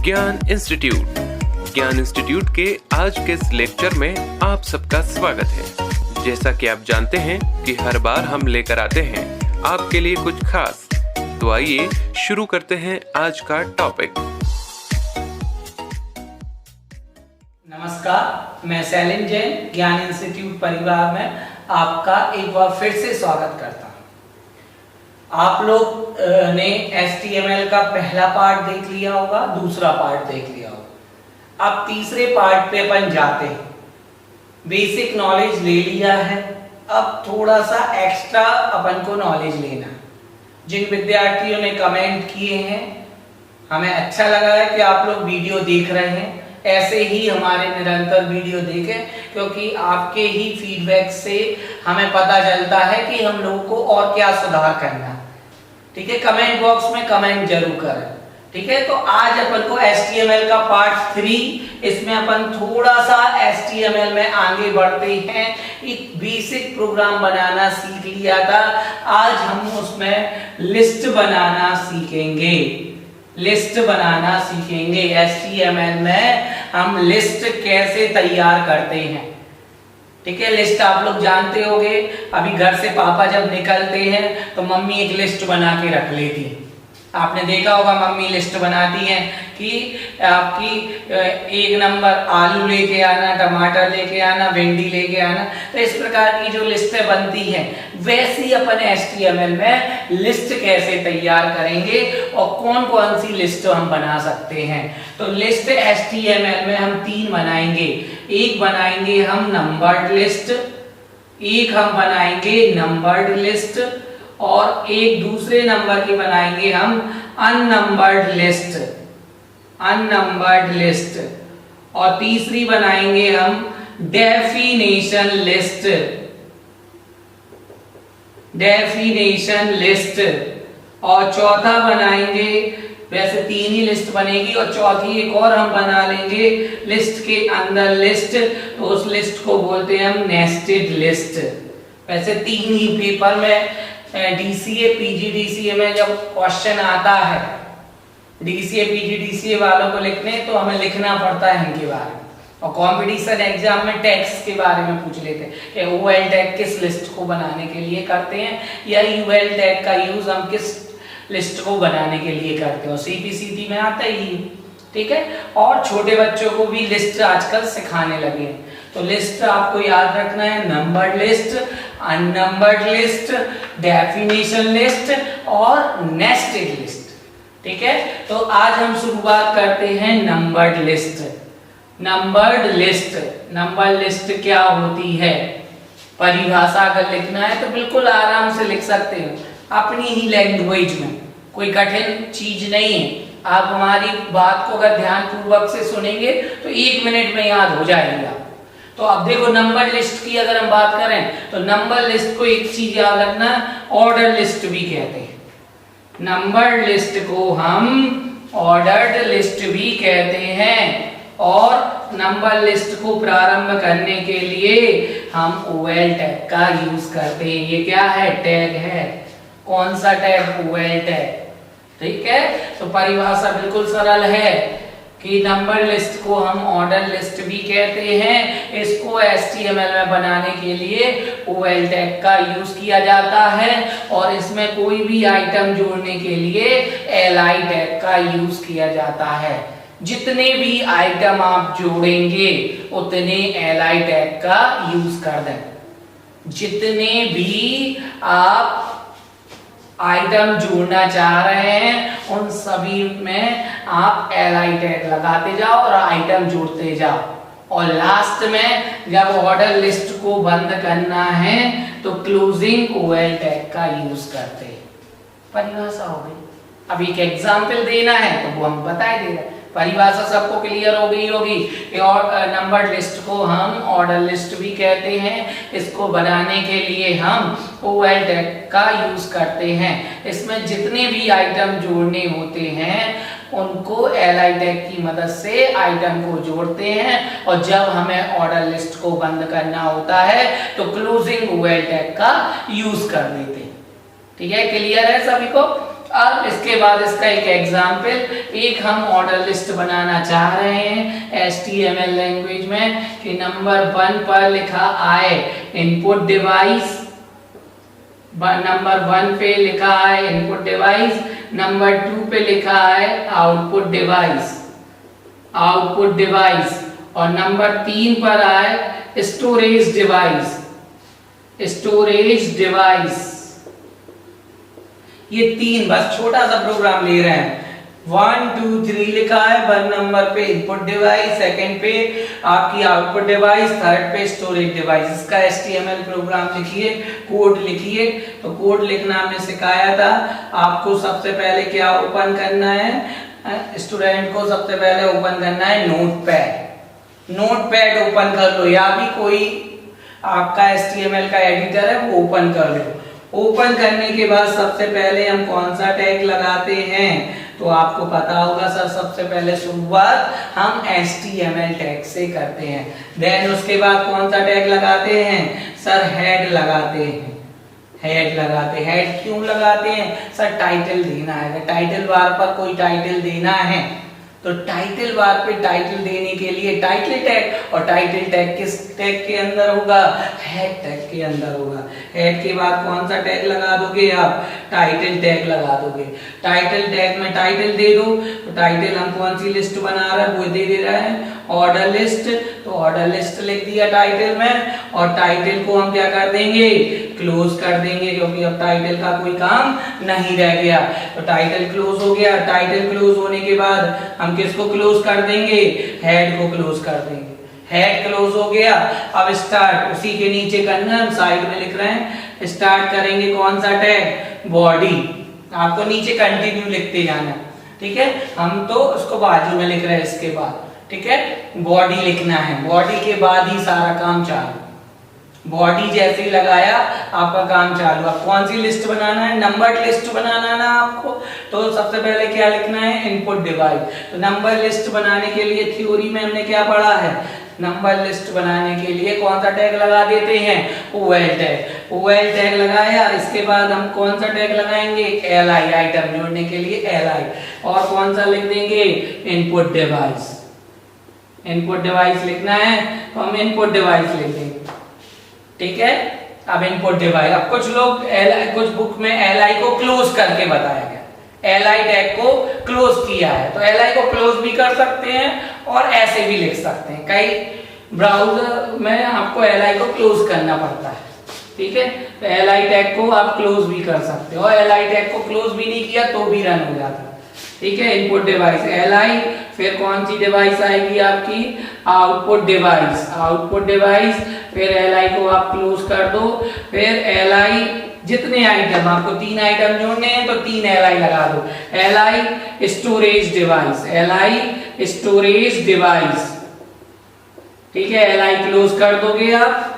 ज्ञान इंस्टीट्यूट के आज के इस लेक्चर में आप सबका स्वागत है। जैसा कि आप जानते हैं कि हर बार हम लेकर आते हैं आपके लिए कुछ खास, तो आइए शुरू करते हैं आज का टॉपिक। नमस्कार, मैं शैलेंद्र जैन ज्ञान इंस्टीट्यूट परिवार में आपका एक बार फिर से स्वागत करता हूं। आप लोग ने HTML का पहला पार्ट देख लिया होगा, दूसरा पार्ट देख लिया होगा। अब तीसरे पार्ट पे अपन जाते हैं। बेसिक नॉलेज ले लिया है, अब थोड़ा सा एक्स्ट्रा अपन को नॉलेज लेना है। जिन विद्यार्थियों ने कमेंट किए हैं, हमें अच्छा लगा है कि आप लोग वीडियो देख रहे हैं। ऐसे ही हमारे निरंतर वीडियो देखें, क्योंकि आपके ही फीडबैक से हमें पता चलता है कि हम लोगों को और क्या सुधार करना है। ठीक है, कमेंट बॉक्स में कमेंट जरूर करें। ठीक है, तो आज अपन को HTML का पार्ट 3, इसमें अपन थोड़ा सा HTML में आगे बढ़ते हैं। एक बेसिक प्रोग्राम बनाना सीख लिया था, आज हम उसमें लिस्ट बनाना सीखेंगे। HTML में हम लिस्ट कैसे तैयार करते हैं। ठीक है, लिस्ट आप लोग जानते होंगे। अभी घर से पापा जब निकलते हैं तो मम्मी एक लिस्ट बना के रख लेती है। आपने देखा होगा मम्मी लिस्ट बनाती हैं कि आपकी 1 नंबर आलू लेके आना, टमाटर लेके आना, भिंडी लेके आना। तो इस प्रकार की जो लिस्टें बनती हैं, वैसे ही अपन HTML में लिस्ट कैसे तैयार करेंगे और कौन कौन सी लिस्ट हम बना सकते हैं। तो लिस्ट HTML में हम 3 बनाएंगे। एक बनाएंगे हम नंबर्ड लिस्ट, एक हम बनाएंगे नंबर्ड लिस्ट, और एक दूसरे नंबर की बनाएंगे हम अननंबर्ड लिस्ट, और तीसरी बनाएंगे हम डेफिनेशन लिस्ट, और चौथा बनाएंगे, वैसे 3 ही लिस्ट बनेगी और चौथी एक और हम बना लेंगे लिस्ट के अंदर लिस्ट, तो उस लिस्ट को बोलते हैं हम नेस्टेड लिस्ट। वैसे 3 ही पेपर में DCA PGDCA में जब क्वेश्चन आता है, DCA PGDCA वालों को लिखने, तो हमें लिखना पड़ता है इनके बारे में। और कंपटीशन एग्जाम में टैग्स के बारे में पूछ लेते हैं कि OL टैग किस लिस्ट को बनाने के लिए करते हैं, या UL टैग का यूज हम किस लिस्ट को बनाने के लिए करते हैं। और CPCT में आता ही। ठीक है, और छोटे बच्चों को भी लिस्ट आजकल सिखाने लगे हैं। तो लिस्ट आपको याद रखना है, numbered list, unnumbered list, definition list और नेस्टेड लिस्ट। ठीक है, तो आज हम शुरुआत करते हैं नंबर्ड लिस्ट। नंबर्ड लिस्ट क्या होती है? परिभाषा अगर लिखना है तो बिल्कुल आराम से लिख सकते हो अपनी ही लैंग्वेज में, कोई कठिन चीज नहीं है। आप हमारी बात को अगर ध्यान पूर्वक से सुनेंगे तो 1 मिनट में याद हो जाएगा। तो अब देखो, नंबर लिस्ट की अगर हम बात करें तो नंबर लिस्ट को एक चीज याद रखना, ऑर्डर लिस्ट भी कहते हैं। नंबर लिस्ट को हम ऑर्डर्ड लिस्ट भी कहते हैं। और नंबर लिस्ट को प्रारंभ करने के लिए हम OL टैग का यूज करते हैं। ये क्या है? टैग है। कौन सा टैग? OL tag. ठीक है, तो परिभाषा बिल्कुल सरल है कि नंबर लिस्ट को हम ऑर्डर लिस्ट भी कहते हैं। इसको HTML में बनाने के लिए OL टैग का यूज किया जाता है, और इसमें कोई भी आइटम जोड़ने के लिए li टैग का यूज किया जाता है। जितने भी आइटम आप जोड़ेंगे उतने li टैग का यूज कर दें। जितने भी आप आइटम जोड़ना चाह रहे हैं उन सभी में आप li टैग लगाते जाओ और आइटम जोड़ते जाओ। और लास्ट में जब ऑर्डर लिस्ट को बंद करना है तो क्लोजिंग OL टैग का यूज करते हैं। परिभाषा हो गई। अब एक एग्जाम्पल देना है तो वो हम बता ही दे रहे हैं। परिभाषा सबको क्लियर हो गई होगी कि और नंबर लिस्ट को हम ऑर्डर लिस्ट भी कहते हैं। इसको बनाने के लिए हम OL टैग का यूज करते हैं। इसमें जितने भी आइटम जोड़ने होते हैं उनको li टैग की मदद से आइटम को जोड़ते हैं, और जब हमें ऑर्डर लिस्ट को बंद करना होता है तो क्लोजिंग OL टैग का यूज कर देते हैं। ठीक है, क्लियर है सभी को? अब इसके बाद इसका एक एग्जाम्पल, एक हम ऑर्डर लिस्ट बनाना चाह रहे हैं HTML लैंग्वेज में कि नंबर 1 पर लिखा आए इनपुट डिवाइस, नंबर 1 पे लिखा है इनपुट डिवाइस, नंबर 2 पे लिखा है आउटपुट डिवाइस, आउटपुट डिवाइस, और नंबर 3 पर आए स्टोरेज डिवाइस, स्टोरेज डिवाइस। ये 3 बस छोटा सा प्रोग्राम ले रहे हैं। 1 2 3 लिखा है, 1 नंबर पे इनपुट डिवाइस, सेकंड पे आपकी आउटपुट डिवाइस, थर्ड पे स्टोरेज डिवाइस। इसका HTML प्रोग्राम लिखिए, कोड लिखिए। तो कोड लिखना हमने सिखाया था आपको। सबसे पहले क्या ओपन करना है, स्टूडेंट को सबसे पहले ओपन करना है नोटपैड। नोटपैड ओपन कर लो, या भी कोई आपका HTML का एडिटर है वो ओपन कर लो। ओपन करने के बाद सबसे पहले हम कौन सा टैग लगाते हैं, तो आपको पता होगा सर, सबसे पहले शुरुआत हम HTML टैग से करते हैं। देन उसके बाद कौन सा टैग लगाते हैं सर, हेड लगाते हैं। हेड लगाते, हेड क्यों लगाते हैं सर, टाइटल देना है, टाइटल बार पर कोई टाइटल देना है तो टाइटल बार पे टाइटल देने के लिए टाइटल टैग, और टाइटल टैग किस टैग के अंदर होगा, हेड टैग के अंदर होगा। हेड के बाद कौन सा टैग लगा दोगे आप, टाइटल टैग लगा दोगे। टाइटल टैग में टाइटल दे दो, तो टाइटल हम कौन सी लिस्ट बना रहे हैं वो दे रहा है, ऑर्डर लिस्ट। तो ऑर्डर लिस्ट लिख दिया टाइटल में, और टाइटल को हम क्या कर देंगे, क्लोज कर देंगे, क्योंकि अब टाइटल का कोई काम नहीं रह गया। तो टाइटल क्लोज हो गया। टाइटल क्लोज होने के बाद हम किसको क्लोज कर देंगे, हेड को क्लोज कर देंगे। हेड क्लोज हो गया। अब स्टार्ट उसी के नीचे करना, हम साइड में लिख रहे हैं, स्टार्ट करेंगे कौन सा टैग, बॉडी। आपको नीचे कंटिन्यू लिखते जाना, ठीक है। हम तो उसको बाजू में लिख रहे हैं इसके बाद, ठीक है। बॉडी लिखना है, बॉडी के बाद ही सारा काम चालू। बॉडी जैसे ही लगाया आपका काम चालू। अब कौन सी लिस्ट बनाना है, नंबर लिस्ट बनाना है ना आपको। तो सबसे पहले क्या लिखना है, इनपुट डिवाइस। तो नंबर लिस्ट बनाने के लिए थ्योरी में हमने क्या पढ़ा है, नंबर लिस्ट बनाने के लिए कौन सा टैग लगा देते हैं, OL टैग। OL टैग लगाया, इसके बाद हम कौन सा टैग लगाएंगे, LI, आइटम जोड़ने के लिए LI, और कौन सा लिख देंगे, इनपुट डिवाइस। इनपुट डिवाइस लिखना है तो हम इनपुट डिवाइस लिख देंगे, ठीक है। अब इनपुट डिवाइस, अब कुछ लोग कुछ बुक में LI को क्लोज करके बताया गया, LI टैग को क्लोज किया है। तो LI को क्लोज भी कर सकते हैं और ऐसे भी लिख सकते हैं। कई ब्राउजर में आपको LI को क्लोज करना पड़ता है, ठीक है। तो LI टैग को आप क्लोज भी कर सकते हो, और LI टैग को क्लोज भी नहीं किया तो भी रन हो जाता है, ठीक है। इनपुट डिवाइस LI, फिर कौन सी डिवाइस आएगी आपकी, आउटपुट डिवाइस। आउटपुट डिवाइस, फिर LI को आप क्लोज कर दो। फिर LI जितने आइटम आपको 3 आइटम जोड़ने हैं तो 3 LI लगा दो। LI storage device, LI storage device, ठीक है। LI क्लोज कर दोगे आप।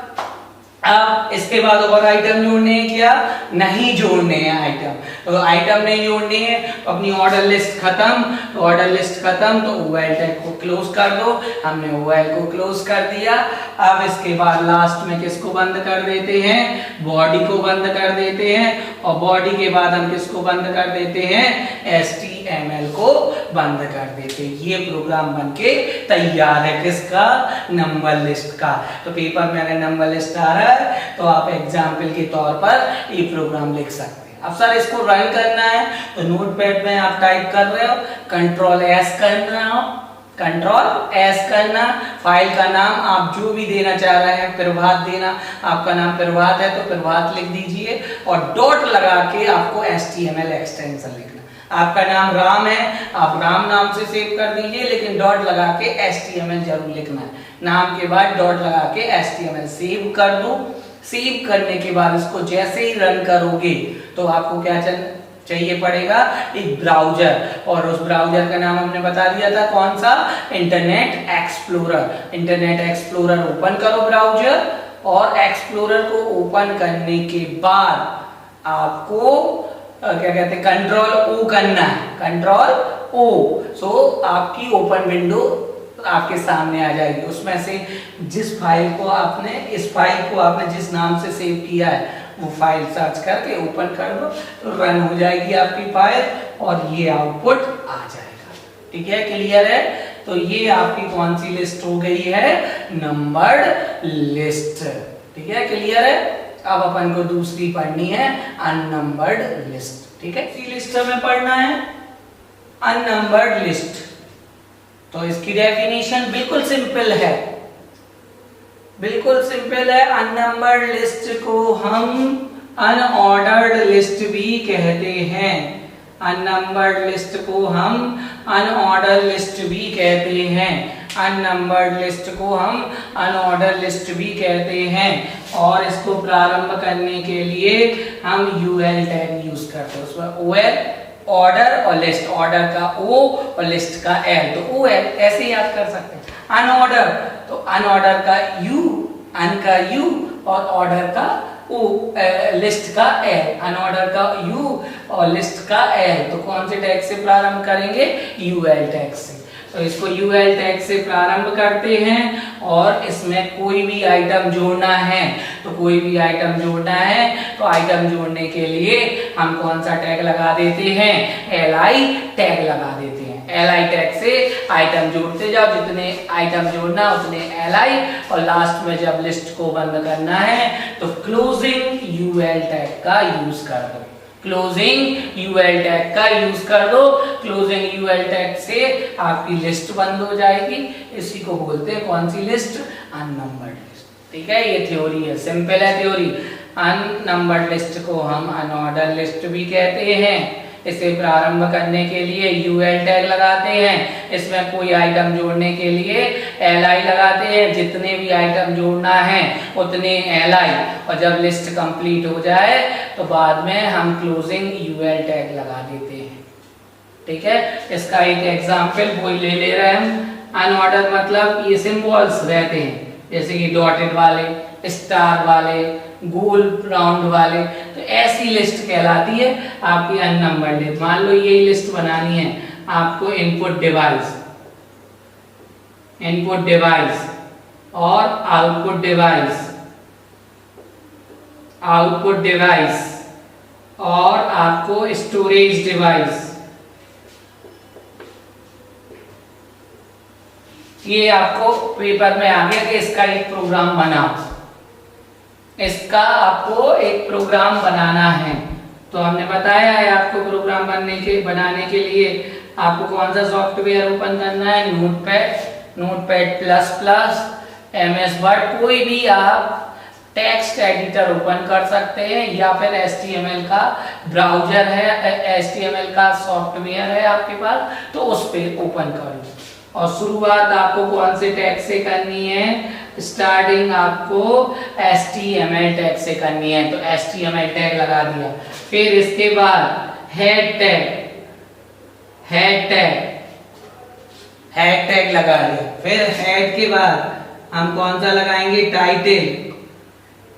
अब इसके बाद और आइटम जोड़ने हैं क्या, नहीं जोड़ने हैं आइटम। तो आइटम नहीं जोड़ने हैं तो अपनी ऑर्डर लिस्ट खत्म। तो ऑर्डर लिस्ट खत्म तो OL टैग को क्लोज कर दो। हमने OL को क्लोज कर दिया। अब इसके बाद लास्ट में किसको बंद कर देते हैं, बॉडी को बंद कर देते हैं, और बॉडी के बाद हम किसको बंद कर देते हैं, HTML को बंद कर देते हैं। ये प्रोग्राम बनके तैयार है किसका, नंबर लिस्ट का। तो पेपर में अगर नंबर लिस्ट आ रहा है तो आप एग्जाम्पल के तौर पर ये प्रोग्राम लिख सकते हैं। अब सर इसको रन करना है तो नोटपैड में आप टाइप कर रहे हो, Ctrl+S करना हो, Ctrl+S करना। फाइल का नाम आप जो भी देना चाह रहे हैं, प्रभात देना, आपका नाम प्रभात है तो प्रभात लिख दीजिए, और डॉट लगा के आपको HTML एक्सटेंशन लिखना। आपका नाम राम है, आप राम नाम से सेव कर दीजिए, लेकिन डॉट लगा के HTML जरूर लिखना है। नाम के बाद डॉट लगा के HTML सेव कर दो। सेव करने के बाद इसको जैसे ही रन करोगे तो आपको क्या चाहिए पड़ेगा, एक ब्राउजर, और उस ब्राउजर का नाम हमने बता दिया था कौन सा, internet explorer. Internet explorer open करो ब्राउजर, और एक्सप्लोरर को ओपन करने के बाद आपको क्या कहते हैं, Ctrl+O करना है, Ctrl+O। सो आपकी ओपन विंडो आपके सामने आ जाएगी। उसमें से जिस फाइल को आपने, इस फाइल को आपने जिस नाम से सेव किया है वो फाइल सर्च करके ओपन कर दो तो रन हो जाएगी आपकी फाइल और ये आउटपुट आ जाएगा। ठीक है, क्लियर है? तो ये आपकी कौन सी लिस्ट हो गई है? Numbered list. ठीक है, क्लियर है? अब अपन को दूसरी पढ़नी है अननंबर्ड लिस्ट। ठीक है, इसी लिस्ट में पढ़ना है अननंबर्ड लिस्ट। तो इसकी डेफिनेशन बिल्कुल सिंपल है, बिल्कुल सिंपल है। अननंबर्ड लिस्ट को हम अनऑर्डर्ड लिस्ट भी कहते हैं। अननंबर्ड लिस्ट को हम अनऑर्डर लिस्ट भी कहते हैं। अननंबर्ड लिस्ट को हम अनऑर्डर लिस्ट भी कहते हैं। और इसको प्रारंभ करने के लिए हम यूएल टैग यूज करते हैं। उसमें ओएल ऑर्डर और लिस्ट, ऑर्डर का ओ और लिस्ट का एल, तो ओएल ऐसे याद कर सकते हैं। अनऑर्डर तो अनऑर्डर का यू, अन का यू और ऑर्डर का ओ, लिस्ट का एल, अनऑर्डर का यू और लिस्ट का एल। तो कौन से टैग से प्रारंभ करेंगे? यूएल टैग से। तो इसको यूएल टैग से प्रारंभ करते हैं और इसमें कोई भी आइटम जोड़ना है, तो कोई भी आइटम जोड़ना है तो आइटम जोड़ने के लिए हम कौन सा टैग लगा देते हैं? एलआई टैग लगा देते हैं। एलआई टैग से आइटम जोड़ते जाओ, जितने आइटम जोड़ना उतने एलआई, और लास्ट में जब लिस्ट को बंद करना है तो क्लोजिंग यूएल टैग का यूज कर दो। क्लोजिंग यूएल टैग का यूज कर दो। क्लोजिंग यूएल टैग से आपकी लिस्ट बंद हो जाएगी। इसी को बोलते हैं कौन सी लिस्ट? Unnumbered list. ठीक है, ये थ्योरी है, सिंपल है थ्योरी। अननंबर्ड लिस्ट को हम अनऑर्डर लिस्ट भी कहते हैं। इसे प्रारंभ करने के लिए यूएल टैग लगाते हैं, इसमें कोई आइटम जोड़ने के लिए एलआई लगाते हैं, जितने भी आइटम जोड़ना है उतने एलआई, और जब लिस्ट कंप्लीट हो जाए तो बाद में हम क्लोजिंग यूएल टैग लगा देते हैं। ठीक है, इसका एक एग्जांपल वही ले रहे हैं हम। अनऑर्डर मतलब ये सिंबल्स रहते हैं, जैसे कि डॉटेड वाले, स्टार वाले, गोल राउंड वाले, तो ऐसी लिस्ट कहलाती है आपकी अननंबर्ड लिस्ट। मान लो ये लिस्ट बनानी है आपको, इनपुट डिवाइस, इनपुट डिवाइस और आउटपुट डिवाइस, आउटपुट डिवाइस और आपको स्टोरेज डिवाइस। ये आपको पेपर में आ गया कि इसका एक प्रोग्राम बनाओ, इसका आपको एक प्रोग्राम बनाना है। तो हमने बताया है आपको प्रोग्राम बनाने के लिए आपको कौन सा सॉफ्टवेयर ओपन करना है? Notepad, notepad plus plus, MS word, कोई भी आप टेक्स्ट एडिटर ओपन कर सकते हैं, या फिर एचटीएमएल का ब्राउजर है, एचटीएमएल का सॉफ्टवेयर है आपके पास, तो उस पर ओपन कर लो। और शुरुआत आपको कौन से टैग से करनी है? स्टार्टिंग आपको HTML टैग से करनी है, तो HTML टैग लगा दिया। फिर इसके बाद head tag, head tag, head tag लगा दिया। फिर हेड के बाद हम कौन सा लगाएंगे? टाइटल,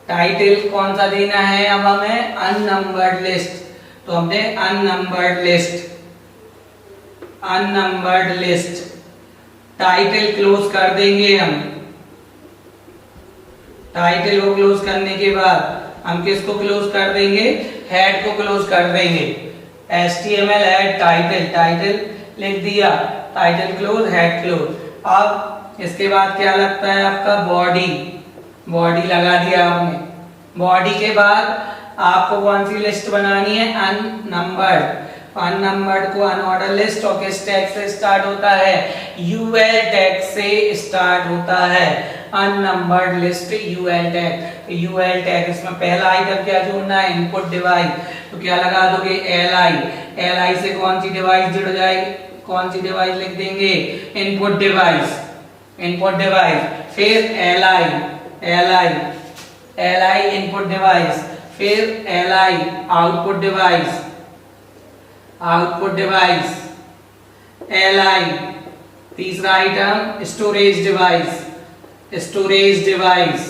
टाइटल कौन सा देना है अब हमें? अननंबर्ड लिस्ट, तो हमने unnumbered list, unnumbered list. Title close कर देंगे हम, टाइटल को क्लोज करने के बाद हम किसको क्लोज कर देंगे? हेड को क्लोज कर देंगे। HTML हेड टाइटल, टाइटल लिख दिया, टाइटल क्लोज, हेड क्लोज। अब इसके बाद क्या लगता है आपका? बॉडी, बॉडी लगा दिया आपने। बॉडी के बाद आपको कौन सी लिस्ट बनानी है? अननंबर्ड। अननंबर्ड को अनऑर्डर लिस्ट, और किस टैग से स्टार्ट होता है? यूएल टैग से स्टार्ट होता है। Unnumbered list UL tag, UL tag, इसमें पहला आइटम क्या जोड़ना है? इनपुट डिवाइस, तो क्या लगा दोगे? एलआई। एलआई से कौन सी डिवाइस जुड़ जाएगी? कौन सी डिवाइस लिख देंगे? Input device, input device. फिर LI, LI, LI input device. फिर LI output device, output device, LI. तीसरा item storage device, storage device.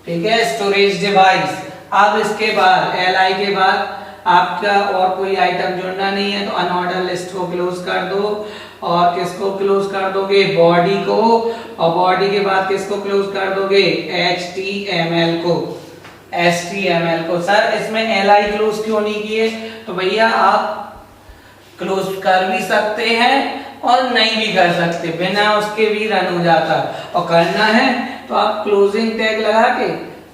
ठीक है, स्टोरेज डिवाइस। अब इसके बाद एलआई के बाद आपका और कोई आइटम जोड़ना नहीं है, तो अनऑर्डर लिस्ट को क्लोज कर दो। और किसको क्लोज कर दोगे? बॉडी को। और बॉडी के बाद किसको क्लोज कर दोगे? HTML को। HTML को। सर इसमें li क्लोज क्यों नहीं किए? तो भैया आप क्लोज कर भी सकते हैं और नहीं भी कर सकते, बिना उसके भी रन हो जाता। और करना है तो आप क्लोजिंग टैग लगा के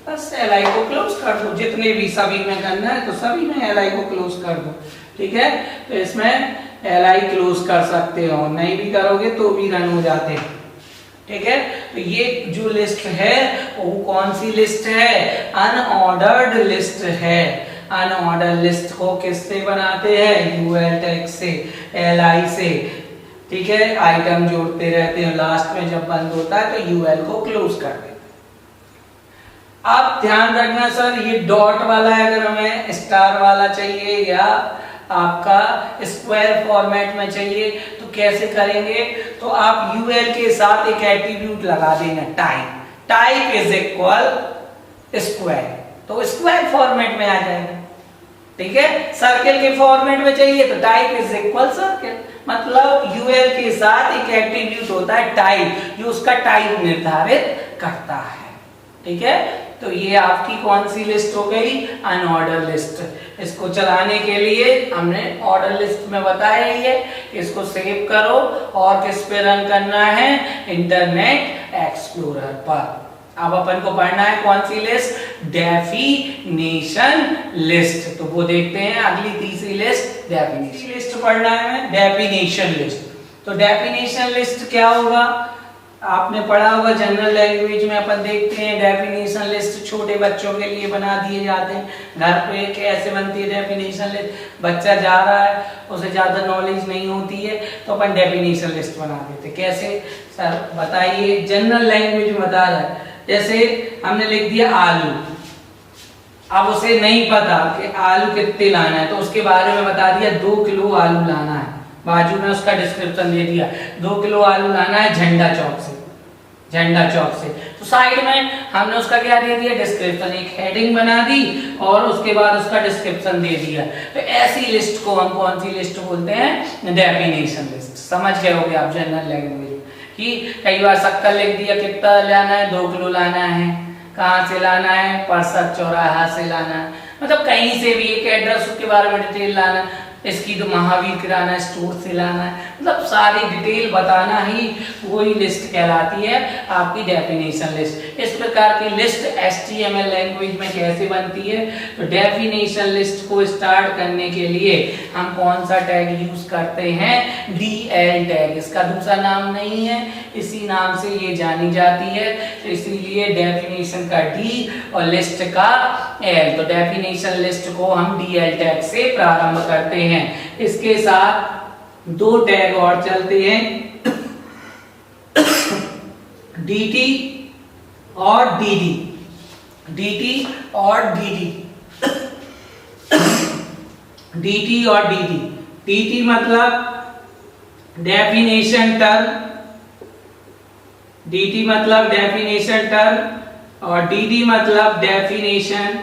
बस li को क्लोज कर दो। जितने भी सभी में करना है तो सभी में li को क्लोज कर दो, ठीक है। तो इसमें li क्लोज कर सकते हो, नहीं भी करोगे तो भी रन हो जाते हैं, ठीक है। तो ये जो लिस्ट है वो कौन सी लिस्ट है? अनऑर्डर्ड लिस्ट है। अनऑर्डर लिस्ट को किससे बनाते हैं? यूएल टैग से, li से, ठीक है। आइटम जोड़ते रहते हैं, लास्ट में जब बंद होता है तो यूएल को क्लोज कर देते हैं। आप ध्यान रखना सर, ये डॉट वाला है, अगर हमें स्टार वाला चाहिए या आपका स्क्वायर फॉर्मेट में चाहिए तो कैसे करेंगे? तो आप यूएल के साथ एक एट्रीब्यूट लगा देना, type. Type is equal square, तो स्क्वायर फॉर्मेट में आ जाएगा, ठीक है। सर्किल के फॉर्मेट में चाहिए तो टाइप इज इक्वल सर्किल, मतलब यूएल के साथ एक एट्रीब्यूट होता है टाइप, जो उसका टाइप निर्धारित करता है, ठीक है। तो ये आपकी कौन सी लिस्ट हो गई? Unordered list. इसको चलाने के लिए हमने ऑर्डर लिस्ट में बताया ही है, इसको सेव करो और किस पे रन करना है? इंटरनेट एक्सप्लोरर पर। अब अपन को पढ़ना है कौन सी लिस्ट? Definition list. तो वो देखते हैं अगली तीसरी लिस्ट, डेफिनेशन लिस्ट पढ़ना है, डेफिनेशन लिस्ट। तो डेफिनेशन लिस्ट क्या होगा? आपने पढ़ा होगा जनरल लैंग्वेज में, अपन देखते हैं डेफिनेशन लिस्ट छोटे बच्चों के लिए बना दिए जाते हैं। घर पे कैसे बनती है डेफिनेशन लिस्ट? बच्चा जा रहा है, उसे ज्यादा नॉलेज नहीं होती है तो अपन डेफिनेशन लिस्ट बना देते। कैसे सर बताइए? जनरल लैंग्वेज में बता रहा है, जैसे हमने लिख दिया आलू, अब उसे नहीं पता कि आलू कितने लाना है, तो उसके बारे में बता दिया 2 किलो आलू लाना है, बाजू में उसका डिस्क्रिप्शन दे दिया 2 किलो आलू लाना है झंडा चौक से, झंडा चौक से। तो साइड में हमने उसका क्या दे दिया? डिस्क्रिप्शन, एक हेडिंग बना दी और उसके बाद उसका डिस्क्रिप्शन दे दिया। तो ऐसी लिस्ट को हम कौन सी लिस्ट बोलते हैं? Definition list. समझ गए होगे आप जनरल लैंग्वेज कि कई बार शक्कर लिख दिया, कितना लाना है? 2 किलो लाना है। कहाँ से लाना है? परसद चौराहा से लाना है, मतलब कहीं से भी एक एड्रेस के बारे में डिटेल लाना है। इसकी तो महावीर किराना स्टोर से लाना है, मतलब सारी डिटेल बताना ही वही लिस्ट कहलाती है आपकी डेफिनेशन लिस्ट। इस प्रकार की लिस्ट HTML लैंग्वेज में कैसे बनती है? तो डेफिनेशन लिस्ट को स्टार्ट करने के लिए हम कौन सा टैग यूज करते हैं? DL tag. इसका दूसरा नाम नहीं है, इसी नाम से ये जानी जाती है, तो इसीलिए डेफिनेशन का D और लिस्ट का L। तो डेफिनेशन लिस्ट को हम DL टैग से प्रारंभ करते हैं। इसके साथ 2 टैग और चलते हैं, DT और DD। DT और DD, DT और DD। DT मतलब डेफिनेशन टर्म, DT मतलब डेफिनेशन टर्म और DD मतलब definition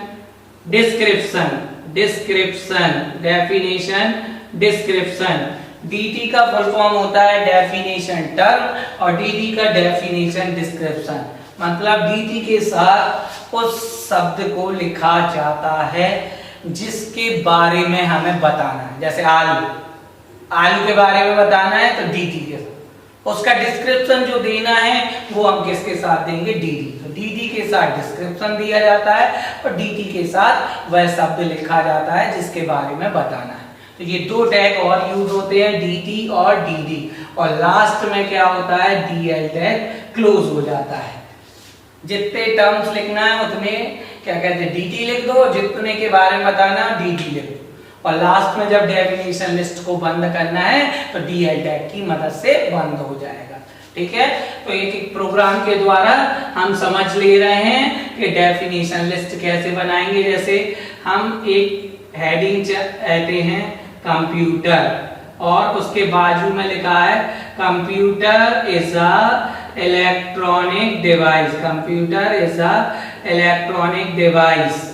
description. Description, definition description. DT का फुल फॉर्म होता है डेफिनेशन टर्म और DD का डेफिनेशन डिस्क्रिप्शन। मतलब DT के साथ उस शब्द को लिखा जाता है जिसके बारे में हमें बताना है। जैसे आलू, आलू के बारे में बताना है तो DT के साथ, उसका डिस्क्रिप्शन जो देना है वो हम किसके साथ देंगे? DD। तो DD के साथ डिस्क्रिप्शन दिया जाता है और DT के साथ वह शब्द लिखा जाता है जिसके बारे में बताना है। तो ये 2 टैग और यूज होते हैं, DT और DD। और लास्ट में क्या होता है? DL टैग क्लोज हो जाता है। जितने टर्म्स लिखना है उतने क्या कहते हैं? DT लिख दो, जितने के बारे में बताना है DD लिख दो, और लास्ट में जब डेफिनेशन लिस्ट को बंद करना है तो DL टैग की मदद से बंद हो जाएगा, ठीक है। तो एक एक प्रोग्राम के द्वारा हम समझ ले रहे हैं कि डेफिनेशन लिस्ट कैसे बनाएंगे। जैसे हम एक हेडिंग कहते हैं कंप्यूटर और उसके बाजू में लिखा है computer is a electronic device. Computer is a electronic device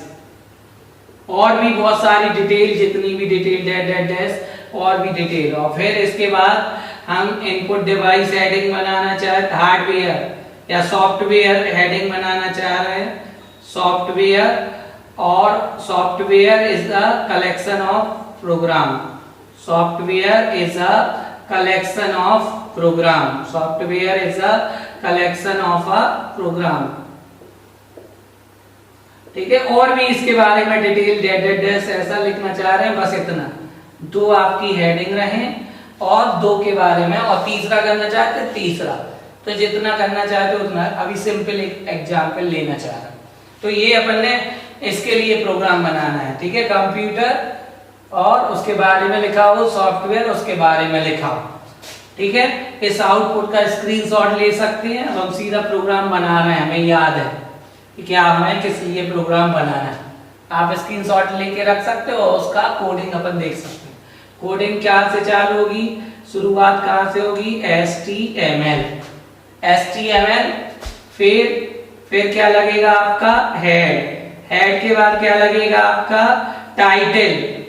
और भी बहुत सारी डिटेल, जितनी भी डिटेल डैश और भी डिटेल। और फिर इसके बाद हम इनपुट डिवाइस हेडिंग बनाना चाहते, हार्डवेयर या सॉफ्टवेयर हेडिंग बनाना चाह रहे हैं, सॉफ्टवेयर और software is a collection of program. Software is a collection of program. Software is a collection of a program. ठीक है, और भी इसके बारे में डिटेल डेस ऐसा लिखना चाह रहे हैं, बस इतना। दो आपकी हेडिंग रहे और दो के बारे में, और तीसरा करना चाहते हैं तीसरा, तो जितना करना चाहते हो उतना। अभी सिंपल एक एग्जाम्पल लेना चाह रहा हूं, तो ये अपन ने इसके लिए प्रोग्राम बनाना है। ठीक है, कंप्यूटर और उसके बारे में लिखा हो, सॉफ्टवेयर उसके बारे में लिखा हो। ठीक है, इस आउटपुट का स्क्रीनशॉट ले सकते हैं। हम सीधा प्रोग्राम बना रहे हैं, हमें याद है कि क्या हमें किस लिए प्रोग्राम बनाना है। आप स्क्रीनशॉट लेके रख सकते हो, उसका कोडिंग अपन देख सकते हैं। कोडिंग क्या से चालू होगी, शुरुआत कहां से होगी, HTML। HTML, फिर क्या लगेगा आपका हेड के बाद क्या लगेगा आपका टाइटल।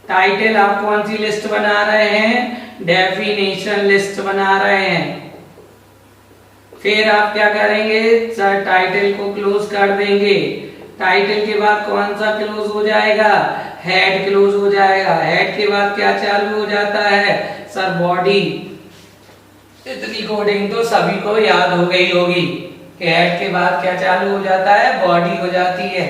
टाइटल आप कौन सी लिस्ट बना रहे हैं, डेफिनेशन लिस्ट बना रहे हैं। फिर आप क्या करेंगे, सर टाइटल को क्लोज कर देंगे। टाइटल के बाद कौन सा क्लोज हो जाएगा, हेड क्लोज हो जाएगा। हेड के बाद क्या चालू हो जाता है, सर बॉडी। इतनी कोडिंग तो सभी को याद हो गई होगी कि हेड के बाद क्या चालू हो जाता है, बॉडी हो जाती है।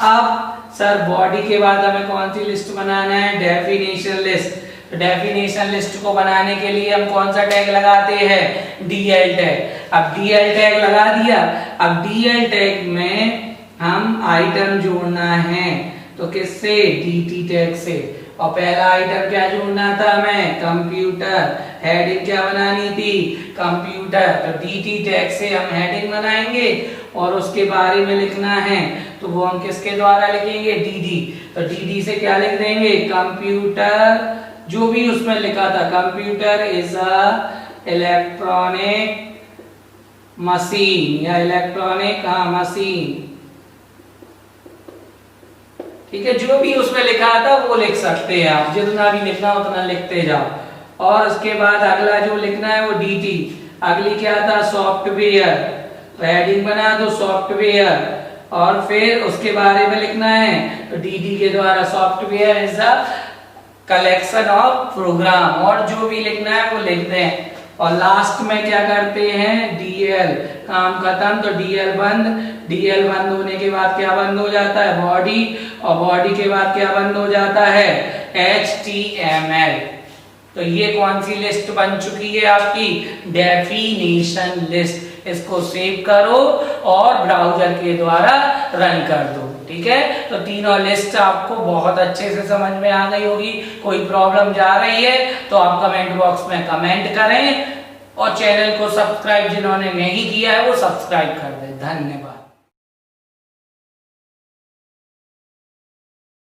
अब सर बॉडी के बाद हमें कौन सी लिस्ट बनाना है, डेफिनेशन लिस्ट। तो डेफिनेशन लिस्ट को बनाने के लिए हम कौन सा टैग लगाते हैं, DL टैग। अब DL टैग लगा दिया। अब DL टैग में हम आइटम जोड़ना है, तो किससे, DT टैग से। और पहला आइटम क्या जोड़ना था हमें, कंप्यूटर। हेडिंग क्या बनानी थी, कंप्यूटर। तो DT टैग से हम हेडिंग बनाएंगे और उसके बारे में लिखना है, तो वो हम किसके द्वारा लिखेंगे, DD। तो DD से क्या लिख देंगे, कंप्यूटर। जो भी उसमें लिखा था, computer is a electronic machine या इलेक्ट्रॉनिक मशीन। ठीक है, जो भी उसमें लिखा था वो लिख सकते हैं आप, जितना भी लिखना उतना लिखते जाओ। और उसके बाद अगला जो लिखना है वो DT। अगली क्या था, सॉफ्टवेयर। तो हेडिंग बना दो सॉफ्टवेयर, और फिर उसके बारे में लिखना है, तो DT के द्वारा software is a collection of program. और जो भी लिखना है वो लिख दें। और लास्ट में क्या करते हैं, DL। काम खत्म, तो DL बंद। DL बंद होने के बाद क्या बंद हो जाता है, बॉडी। और बॉडी के बाद क्या बंद हो जाता है, HTML। तो ये कौन सी लिस्ट बन चुकी है आपकी, डेफिनेशन लिस्ट। इसको सेव करो और ब्राउजर के द्वारा रन कर दो। ठीक है, तो तीनों लिस्ट आपको बहुत अच्छे से समझ में आ गई होगी। कोई प्रॉब्लम जा रही है तो आप कमेंट बॉक्स में कमेंट करें, और चैनल को सब्सक्राइब जिन्होंने नहीं किया है वो सब्सक्राइब कर दें। धन्यवाद।